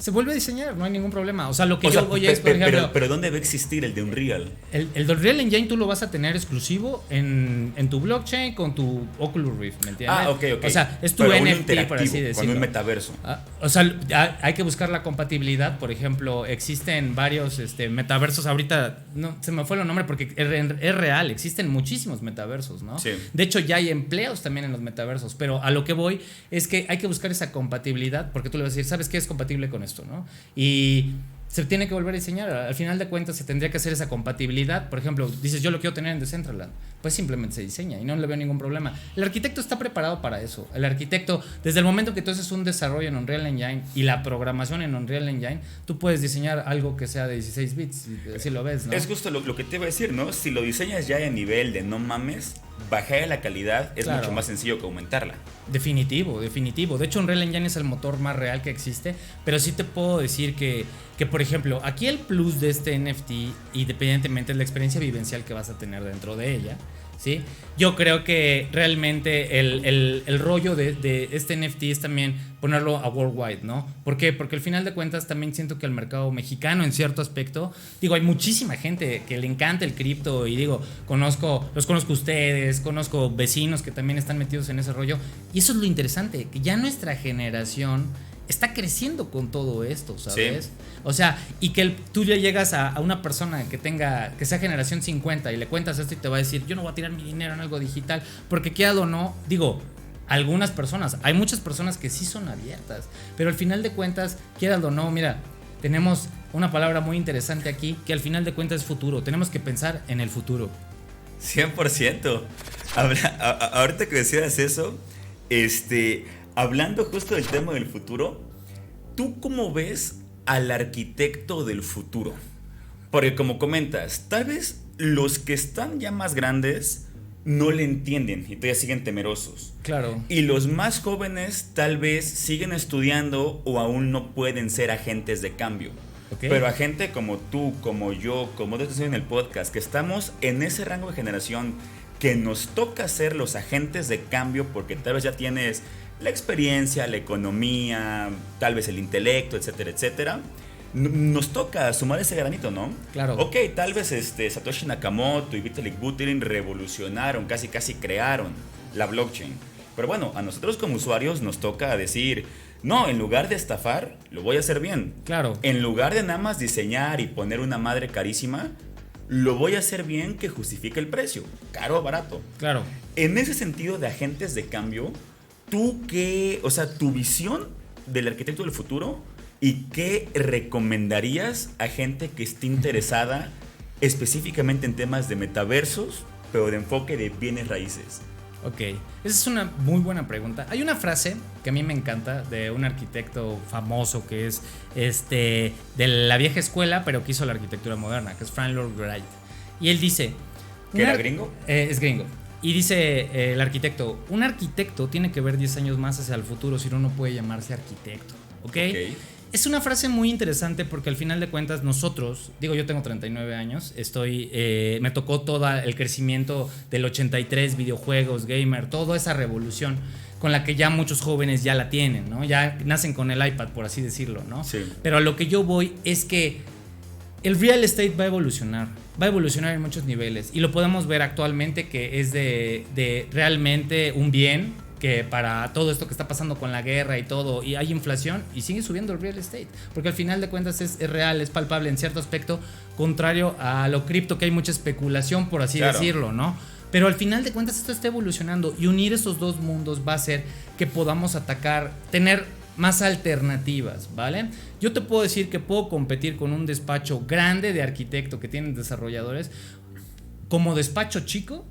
Se vuelve a diseñar, no hay ningún problema. O sea, lo que yo voy es, por ejemplo, pero ¿dónde va a existir el de Unreal? el Unreal Engine tú lo vas a tener exclusivo en tu blockchain con tu Oculus Rift, ¿me entiendes? Ah, ok. O sea, es tu pero uno NFT, por así decirlo. con un metaverso. O sea, hay que buscar la compatibilidad. Por ejemplo, existen varios metaversos. Ahorita no se me fue el nombre porque es real. Existen muchísimos metaversos, ¿no? Sí. De hecho, ya hay empleos también en los metaversos. Pero a lo que voy es que hay que buscar esa compatibilidad, porque tú le vas a decir, ¿sabes qué es compatible con esto, no? Y se tiene que volver a diseñar. Al final de cuentas se tendría que hacer esa compatibilidad. Por ejemplo, dices, yo lo quiero tener en Decentraland, pues simplemente se diseña y no le veo ningún problema. El arquitecto está preparado para eso. El arquitecto, desde el momento que tú haces un desarrollo en Unreal Engine y la programación en Unreal Engine, tú puedes diseñar algo que sea de 16 bits, si lo ves, ¿no? Es justo lo que te iba a decir, ¿no? Si lo diseñas ya a nivel de no mames, bajar la calidad es mucho más sencillo que aumentarla. Definitivo. De hecho, Unreal Engine es el motor más real que existe, pero sí te puedo decir que por ejemplo, aquí el plus de este NFT, independientemente de la experiencia vivencial que vas a tener dentro de ella, ¿sí? Yo creo que realmente el rollo de este NFT es también ponerlo a worldwide, ¿no? ¿Por qué? Porque al final de cuentas también siento que el mercado mexicano en cierto aspecto, digo, hay muchísima gente que le encanta el cripto y digo, los conozco a ustedes, conozco vecinos que también están metidos en ese rollo y eso es lo interesante, que ya nuestra generación está creciendo con todo esto, ¿sabes? Sí. O sea, y que tú ya llegas a una persona que sea generación 50 y le cuentas esto y te va a decir, yo no voy a tirar mi dinero en algo digital, porque quedado o no, digo, algunas personas, hay muchas personas que sí son abiertas, pero al final de cuentas, quedado o no, mira, tenemos una palabra muy interesante aquí, que al final de cuentas es futuro. Tenemos que pensar en el futuro. 100%. Ahorita que decías eso, hablando justo del tema del futuro, ¿tú cómo ves al arquitecto del futuro? Porque como comentas, tal vez los que están ya más grandes no le entienden y todavía siguen temerosos. Claro. Y los más jóvenes tal vez siguen estudiando o aún no pueden ser agentes de cambio. Okay. Pero a gente como tú, como yo, como tú estás en el podcast, que estamos en ese rango de generación que nos toca ser los agentes de cambio porque tal vez ya tienes la experiencia, la economía, tal vez el intelecto, etcétera, etcétera. Nos toca sumar ese granito, ¿no? Claro. Ok, tal vez Satoshi Nakamoto y Vitalik Buterin revolucionaron, casi crearon la blockchain. Pero bueno, a nosotros como usuarios nos toca decir, no, en lugar de estafar, lo voy a hacer bien. Claro. En lugar de nada más diseñar y poner una madre carísima, lo voy a hacer bien que justifique el precio, caro o barato. Claro. En ese sentido de agentes de cambio, ¿tú qué, o sea, tu visión del arquitecto del futuro y qué recomendarías a gente que esté interesada específicamente en temas de metaversos, pero de enfoque de bienes raíces? Ok, esa es una muy buena pregunta. Hay una frase que a mí me encanta de un arquitecto famoso que es de la vieja escuela, pero que hizo la arquitectura moderna, que es Frank Lloyd Wright. Y él dice... ¿Que era gringo? Es gringo. Y dice el arquitecto, un arquitecto tiene que ver 10 años más hacia el futuro, si no, no puede llamarse arquitecto. ¿Ok? Es una frase muy interesante porque al final de cuentas nosotros, digo, yo tengo 39 años, me tocó todo el crecimiento del 83, videojuegos, gamer, toda esa revolución con la que ya muchos jóvenes ya la tienen, ¿no? Ya nacen con el iPad, por así decirlo, ¿no? Sí. Pero a lo que yo voy es que el real estate va a evolucionar en muchos niveles y lo podemos ver actualmente que es de realmente un bien que para todo esto que está pasando con la guerra y todo, y hay inflación y sigue subiendo el real estate, porque al final de cuentas es real, es palpable en cierto aspecto, contrario a lo cripto que hay mucha especulación, por así decirlo, ¿no? Pero al final de cuentas esto está evolucionando y unir esos dos mundos va a hacer que podamos tener más alternativas, ¿vale? Yo te puedo decir que puedo competir con un despacho grande de arquitecto que tienen desarrolladores como despacho chico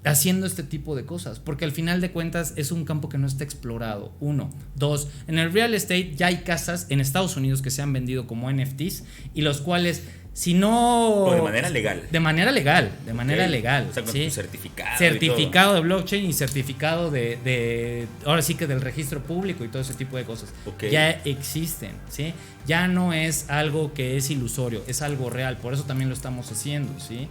haciendo este tipo de cosas, porque al final de cuentas es un campo que no está explorado. 1, 2, en el real estate ya hay casas en Estados Unidos que se han vendido como NFTs y los cuales si no... O de manera legal. De manera legal. O sea, con tu certificado. Certificado de blockchain y certificado ahora sí que del registro público y todo ese tipo de cosas. Ya existen, ¿sí? Ya no es algo que es ilusorio, es algo real. Por eso también lo estamos haciendo, ¿sí?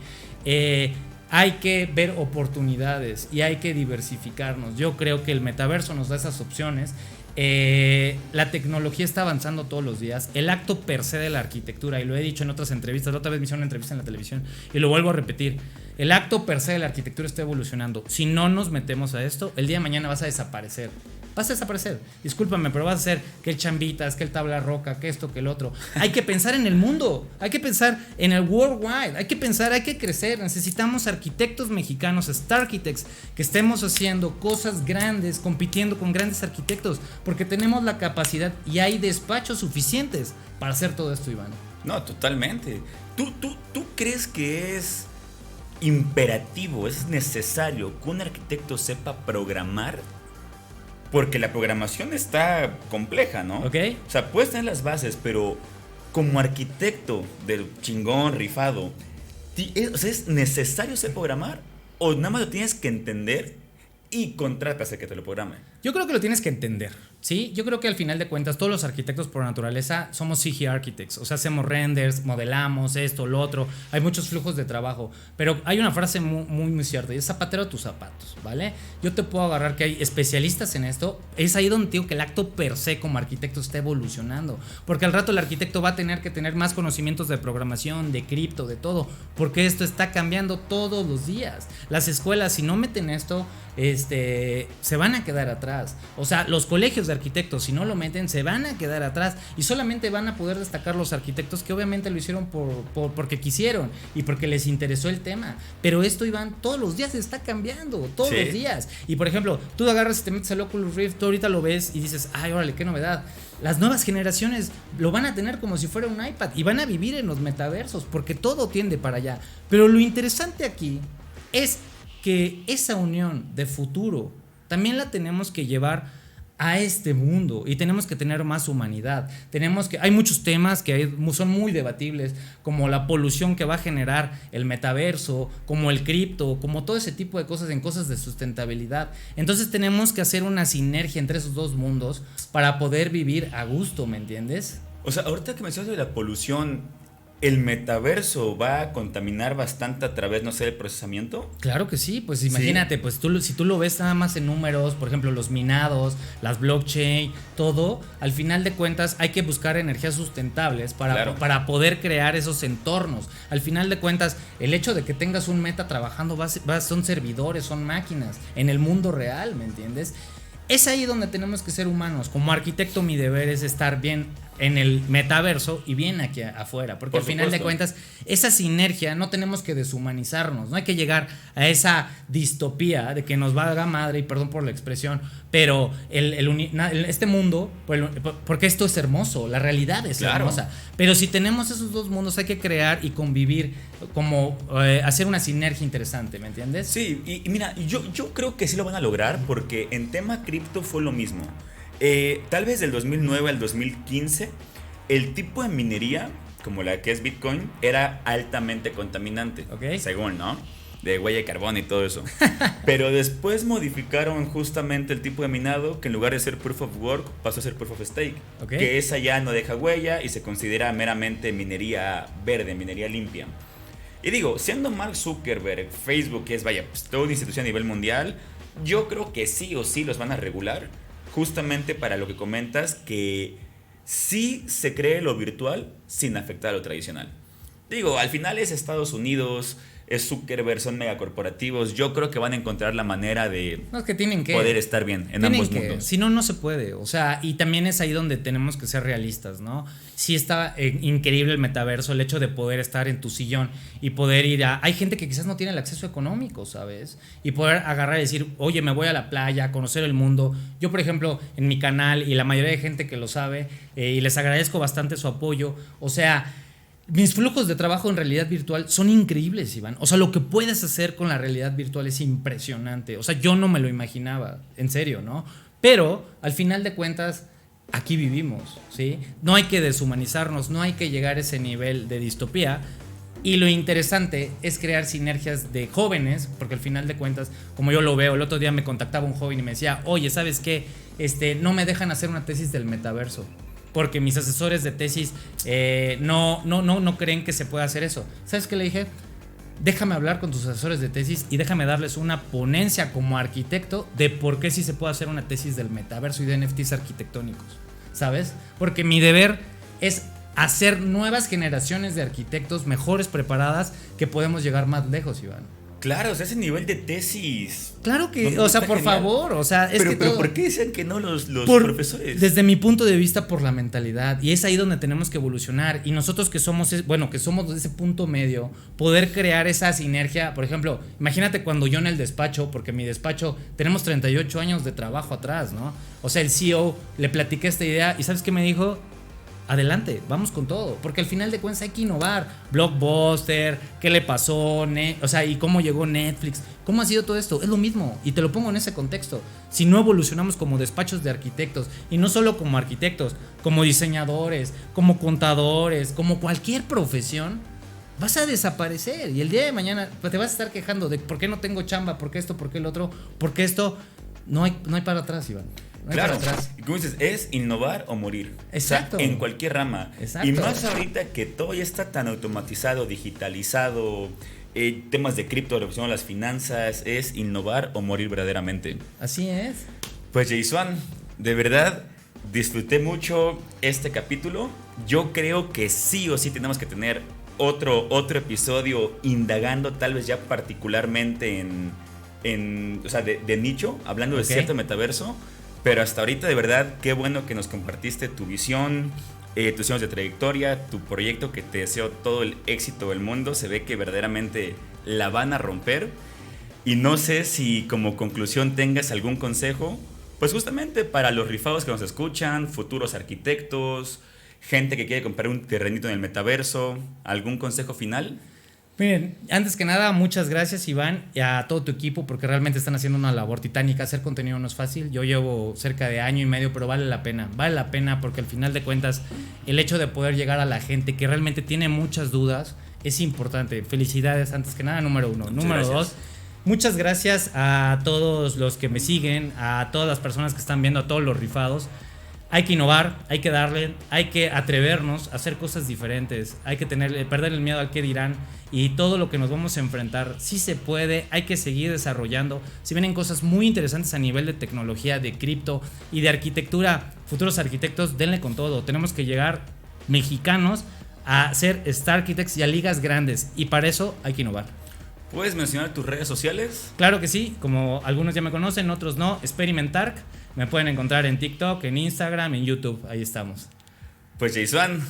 Hay que ver oportunidades y hay que diversificarnos. Yo creo que el metaverso nos da esas opciones. La tecnología está avanzando todos los días. El acto per se de la arquitectura, y lo he dicho en otras entrevistas, la otra vez me hicieron una entrevista en la televisión y lo vuelvo a repetir, el acto per se de la arquitectura está evolucionando. Si no nos metemos a esto, el día de mañana vas a desaparecer. Discúlpame, pero vas a hacer que el chambitas, que el tabla roca, que esto, que el otro. Hay que pensar en el mundo, hay que pensar en el worldwide, hay que crecer. Necesitamos arquitectos mexicanos, Star Architects, que estemos haciendo cosas grandes, compitiendo con grandes arquitectos, porque tenemos la capacidad y hay despachos suficientes para hacer todo esto, Iván. No, totalmente. ¿Tú crees que es imperativo, es necesario que un arquitecto sepa programar? Porque la programación está compleja, ¿no? Ok. O sea, puedes tener las bases, pero como arquitecto del chingón, rifado, ¿es necesario saber programar? ¿O nada más lo tienes que entender y contratas a que te lo programe? Yo creo que lo tienes que entender, ¿sí? Yo creo que al final de cuentas todos los arquitectos por naturaleza somos CG architects, o sea, hacemos renders, modelamos esto, lo otro, hay muchos flujos de trabajo, pero hay una frase muy cierta y es zapatero a tus zapatos, ¿vale? Yo te puedo agarrar que hay especialistas en esto, es ahí donde digo que el acto per se como arquitecto está evolucionando, porque al rato el arquitecto va a tener que tener más conocimientos de programación, de cripto, de todo, porque esto está cambiando todos los días. Las escuelas, si no meten esto, se van a quedar atrás. O sea, los colegios de arquitectos, si no lo meten, se van a quedar atrás y solamente van a poder destacar los arquitectos que obviamente lo hicieron porque quisieron y porque les interesó el tema. Pero esto, Iván, todos los días está cambiando, todos los días. Y por ejemplo, tú agarras y te metes al Oculus Rift, tú ahorita lo ves y dices, ay, órale, qué novedad. las nuevas generaciones lo van a tener como si fuera un iPad y van a vivir en los metaversos porque todo tiende para allá. Pero lo interesante aquí es que esa unión de futuro también la tenemos que llevar a este mundo y tenemos que tener más humanidad. Hay muchos temas que son muy debatibles, como la polución que va a generar el metaverso, como el cripto, como todo ese tipo de cosas en cosas de sustentabilidad. Entonces tenemos que hacer una sinergia entre esos dos mundos para poder vivir a gusto, ¿me entiendes? O sea, ahorita que mencionas de la polución, ¿el metaverso va a contaminar bastante a través, no sé, del procesamiento? Claro que sí, pues imagínate, sí. Pues si tú lo ves nada más en números, por ejemplo, los minados, las blockchain, todo, al final de cuentas hay que buscar energías sustentables para poder crear esos entornos. Al final de cuentas, el hecho de que tengas un meta trabajando son servidores, son máquinas en el mundo real, ¿me entiendes? Es ahí donde tenemos que ser humanos. Como arquitecto, mi deber es estar bien en el metaverso y bien aquí afuera, porque al final de cuentas esa sinergia no tenemos que deshumanizarnos, no hay que llegar a esa distopía de que nos valga madre, y perdón por la expresión, pero este mundo, porque esto es hermoso, la realidad es hermosa, pero si tenemos esos dos mundos hay que crear y convivir, como hacer una sinergia interesante, ¿me entiendes? Sí, y mira, yo creo que sí lo van a lograr, porque en tema cripto fue lo mismo. Tal vez del 2009 al 2015 el tipo de minería, como la que es Bitcoin, era altamente contaminante, según, ¿no? De huella de carbono y todo eso. Pero después modificaron justamente el tipo de minado, que en lugar de ser Proof of Work pasó a ser Proof of Stake, que esa ya no deja huella y se considera meramente minería verde, minería limpia. Y digo, siendo Mark Zuckerberg, Facebook, que es, pues, toda una institución a nivel mundial, yo creo que sí o sí los van a regular, justamente para lo que comentas, que sí se cree lo virtual sin afectar a lo tradicional. Digo, al final es Estados Unidos, es Zuckerberg, son megacorporativos. Yo creo que van a encontrar la manera de poder estar bien en ambos mundos. Si no, no se puede. O sea, y también es ahí donde tenemos que ser realistas, ¿no? Sí está increíble el metaverso, el hecho de poder estar en tu sillón y poder ir a... Hay gente que quizás no tiene el acceso económico, ¿sabes? Y poder agarrar y decir, oye, me voy a la playa, conocer el mundo. Yo, por ejemplo, en mi canal, y la mayoría de gente que lo sabe, y les agradezco bastante su apoyo, o sea... Mis flujos de trabajo en realidad virtual son increíbles, Iván. O sea, lo que puedes hacer con la realidad virtual es impresionante. O sea, yo no me lo imaginaba, en serio, ¿no? Pero, al final de cuentas, aquí vivimos, ¿sí? No hay que deshumanizarnos, no hay que llegar a ese nivel de distopía. Y lo interesante es crear sinergias de jóvenes, porque al final de cuentas, como yo lo veo, el otro día me contactaba un joven y me decía, oye, ¿sabes qué? No me dejan hacer una tesis del metaverso, porque mis asesores de tesis no creen que se pueda hacer eso. ¿Sabes qué le dije? Déjame hablar con tus asesores de tesis y déjame darles una ponencia como arquitecto de por qué sí se puede hacer una tesis del metaverso y de NFTs arquitectónicos, ¿sabes? Porque mi deber es hacer nuevas generaciones de arquitectos mejores preparadas, que podemos llegar más lejos, Iván. Claro, o sea, ese nivel de tesis. Claro que, o sea, por favor, o sea, es pero ¿por qué dicen que no los profesores? Desde mi punto de vista, por la mentalidad, y es ahí donde tenemos que evolucionar, y nosotros que somos de ese punto medio, poder crear esa sinergia. Por ejemplo, imagínate cuando yo en el despacho, porque mi despacho, tenemos 38 años de trabajo atrás, ¿no? O sea, el CEO, le platiqué esta idea, y ¿sabes qué me dijo? Adelante, vamos con todo, porque al final de cuentas hay que innovar. Blockbuster, ¿qué le pasó? O sea, y cómo llegó Netflix, cómo ha sido todo esto, es lo mismo, y te lo pongo en ese contexto. Si no evolucionamos como despachos de arquitectos, y no solo como arquitectos, como diseñadores, como contadores, como cualquier profesión, vas a desaparecer, y el día de mañana te vas a estar quejando de por qué no tengo chamba, por qué esto, por qué el otro, porque esto no hay para atrás, Iván. Claro, y como dices, es innovar o morir. Exacto. O sea, en cualquier rama. Exacto. Y más ahorita que todo ya está tan automatizado, digitalizado, temas de cripto, revolución de las finanzas, es innovar o morir verdaderamente. Así es. Pues Jason, de verdad disfruté mucho este capítulo. Yo creo que sí o sí tenemos que tener otro episodio indagando tal vez ya particularmente o sea, de nicho, hablando de cierto metaverso. Pero hasta ahorita, de verdad, qué bueno que nos compartiste tu visión, tus años de trayectoria, tu proyecto, que te deseo todo el éxito del mundo. Se ve que verdaderamente la van a romper. Y no sé si como conclusión tengas algún consejo Pues justamente para los rifados que nos escuchan, futuros arquitectos, gente que quiere comprar un terrenito en el metaverso, ¿algún consejo final? Miren, antes que nada, muchas gracias Iván y a todo tu equipo porque realmente están haciendo una labor titánica. Hacer contenido no es fácil. Yo llevo cerca de año y medio, pero vale la pena. Vale la pena porque al final de cuentas el hecho de poder llegar a la gente que realmente tiene muchas dudas es importante. Felicidades antes que nada, número uno. Número dos, muchas gracias a todos los que me siguen, a todas las personas que están viendo, a todos los rifados. Hay que innovar, hay que darle, hay que atrevernos a hacer cosas diferentes, hay que perder el miedo al que dirán y todo lo que nos vamos a enfrentar. Sí se puede, hay que seguir desarrollando. Si vienen cosas muy interesantes a nivel de tecnología, de cripto y de arquitectura, futuros arquitectos, denle con todo. Tenemos que llegar mexicanos a ser Star Architects y a ligas grandes y para eso hay que innovar. ¿Puedes mencionar tus redes sociales? Claro que sí, como algunos ya me conocen, otros no. Experimentark, me pueden encontrar en TikTok, en Instagram, en YouTube, ahí estamos. Pues Jason,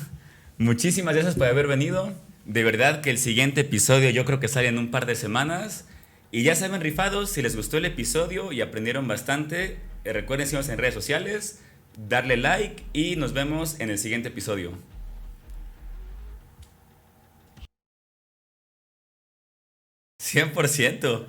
muchísimas gracias por haber venido. De verdad que el siguiente episodio yo creo que sale en un par de semanas. Y ya saben, rifados, si les gustó el episodio y aprendieron bastante, recuerden seguirnos en redes sociales, darle like y nos vemos en el siguiente episodio. 100%.